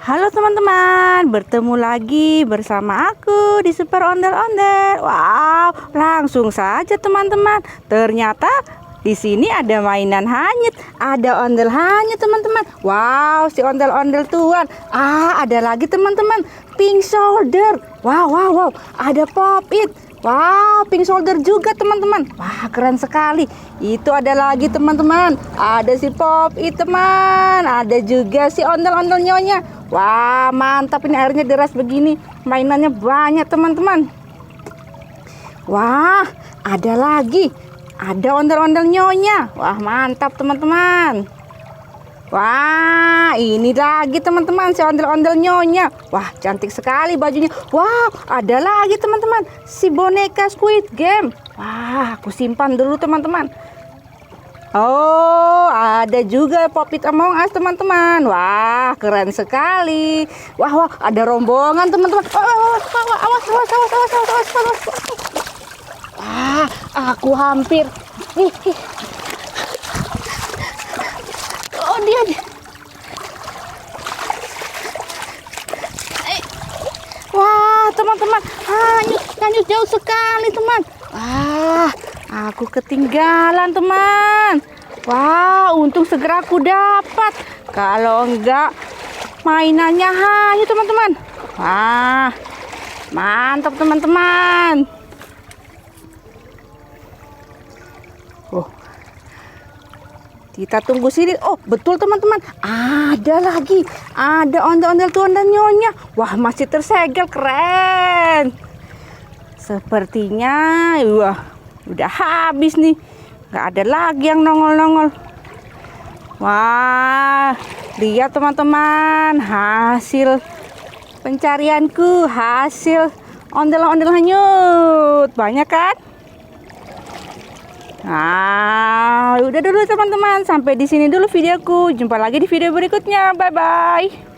Halo teman-teman, bertemu lagi bersama aku di Super Ondel-Ondel. Wow, langsung saja teman-teman. Ternyata di sini ada mainan hanyut, ada ondel hanyut teman-teman. Wow, si ondel-ondel tuan. Ada lagi teman-teman, pink shoulder. Wow, ada pop it. Wow, pink shoulder juga teman-teman. Wah, keren sekali. Itu ada lagi teman-teman. Ada si pop it teman. Ada juga si ondel-ondel nyonya. Wah, mantap ini airnya deras begini. Mainannya banyak teman-teman. Wah, ada lagi. Ada ondel-ondel nyonya. Wah, mantap teman-teman. Wah, ini lagi teman-teman si ondel-ondel nyonya. Wah, cantik sekali bajunya. Wow, ada lagi teman-teman si boneka Squid Game. Wah, aku simpan dulu teman-teman. Oh, ada juga Pop It Among Us teman-teman. Wah, keren sekali. Wah, ada rombongan teman-teman. Awas. Wah, aku hampir. Oh, dia. Wah, teman-teman, hanyut jauh sekali, teman. Wah, aku ketinggalan, teman. Wah, untung segera aku dapat. Kalau enggak, mainannya hanyut, teman-teman. Wah, mantap, teman-teman. Kita tunggu sini. Oh, betul teman-teman. Ada lagi. Ada ondel-ondel tuan dan nyonya. Wah, masih tersegel. Keren. Sepertinya udah habis nih. Gak ada lagi yang nongol-nongol. Wah, lihat teman-teman. Hasil pencarianku. Hasil ondel-ondel hanyut. Banyak kan? Udah dulu teman-teman, sampai di sini dulu videoku. Jumpa lagi di video berikutnya. Bye bye.